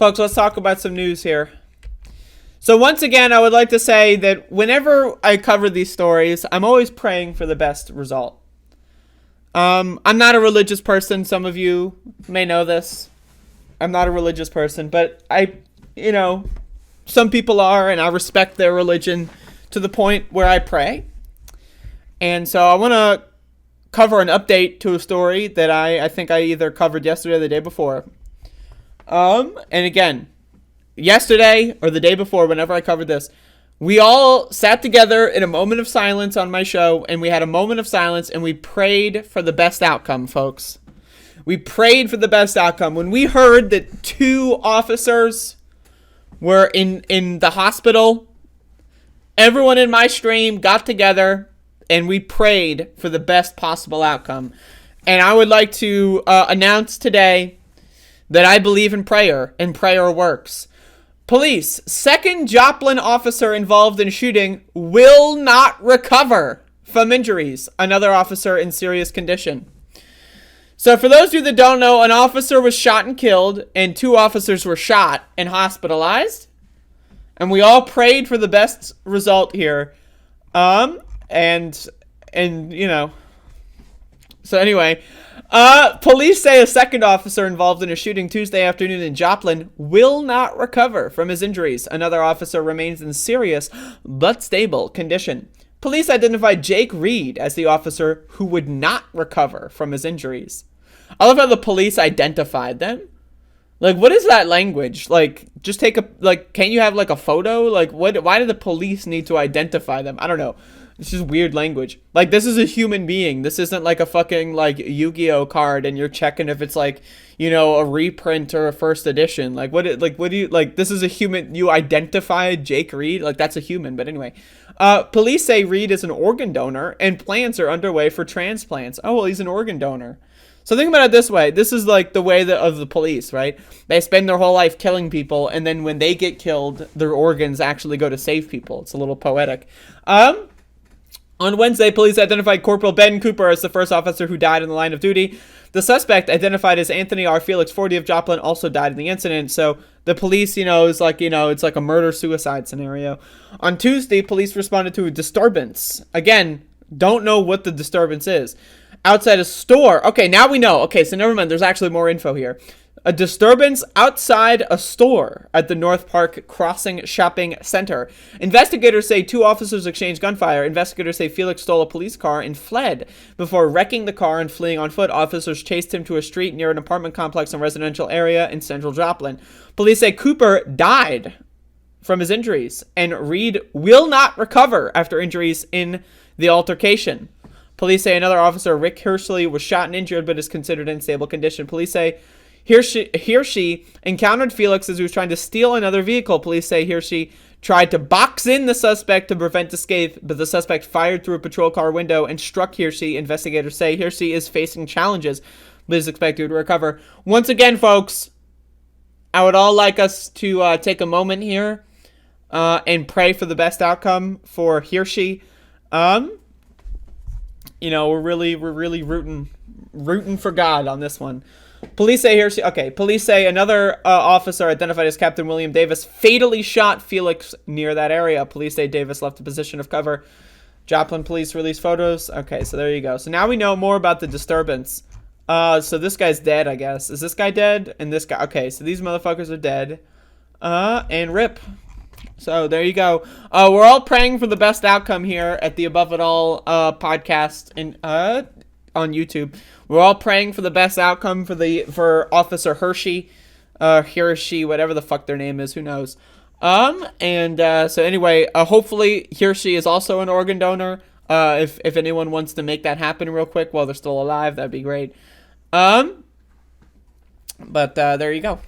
Folks, let's talk about some news here. So once again, I would like to say that whenever I cover these stories, I'm always praying for the best result. I'm not a religious person. Some of you may know this. I'm not a religious person, but some people are, and I respect their religion to the point where I pray. And so I want to cover an update to a story that I think I either covered yesterday or the day before. And again, yesterday or the day before, whenever I covered this, we all sat together in a moment of silence on my show, and we had a moment of silence, and we prayed for the best outcome, folks. We prayed for the best outcome. When we heard that 2 officers were in the hospital, everyone in my stream got together, and we prayed for the best possible outcome. And I would like to announce today that I believe in prayer, and prayer works. Police, second Joplin officer involved in shooting will not recover from injuries. Another officer in serious condition. So for those of you that don't know, an officer was shot and killed, and 2 officers were shot and hospitalized. And we all prayed for the best result here. So anyway, police say a second officer involved in a shooting Tuesday afternoon in Joplin will not recover from his injuries. Another officer remains in serious but stable condition. Police identified Jake Reed as the officer who would not recover from his injuries. I love how the police identified them. Like, what is that language? Like, just take can't you have like a photo? Like, why do the police need to identify them? I don't know. It's just weird language. Like, this is a human being. This isn't like a fucking, like, Yu-Gi-Oh card and you're checking if it's, like, a reprint or a first edition. This is a human. You identified Jake Reed? Like, that's a human. But anyway. Police say Reed is an organ donor and plans are underway for transplants. Oh, well, he's an organ donor. So think about it this way. This is, like, the way of the police, right? They spend their whole life killing people, and then when they get killed, their organs actually go to save people. It's a little poetic. On Wednesday, police identified Corporal Ben Cooper as the first officer who died in the line of duty. The suspect, identified as Anthony R. Felix, 40 of Joplin, also died in the incident. So the police, is like, it's like a murder-suicide scenario. On Tuesday, police responded to a disturbance. Again, don't know what the disturbance is. Outside a store. Okay, now we know. Okay, so never mind. There's actually more info here. A disturbance outside a store at the North Park Crossing Shopping Center. Investigators say 2 officers exchanged gunfire. Investigators say Felix stole a police car and fled. Before wrecking the car and fleeing on foot, officers chased him to a street near an apartment complex and residential area in central Joplin. Police say Cooper died from his injuries, and Reed will not recover after injuries in the altercation. Police say another officer, Rick Hirschley, was shot and injured but is considered in stable condition. Police say he or she encountered Felix as he was trying to steal another vehicle. Police say he or she tried to box in the suspect to prevent escape, but the suspect fired through a patrol car window and struck he or she. Investigators say he or she is facing challenges, but is expected to recover. Once again, folks, I would all like us to take a moment here and pray for the best outcome for he or she. We're really rooting for God on this one. Police say another officer identified as Captain William Davis fatally shot Felix near that area. Police say Davis left a position of cover. Joplin police released photos. Okay, so there you go. So now we know more about the disturbance. So this guy's dead, I guess. Is this guy dead? And this guy. Okay, so these motherfuckers are dead. And rip. So there you go. We're all praying for the best outcome here at the Above It All podcast and on YouTube. We're all praying for the best outcome for Officer Hershey, he or she, whatever the fuck their name is, who knows. So anyway, hopefully he or she is also an organ donor. If anyone wants to make that happen real quick while they're still alive, that'd be great. But there you go.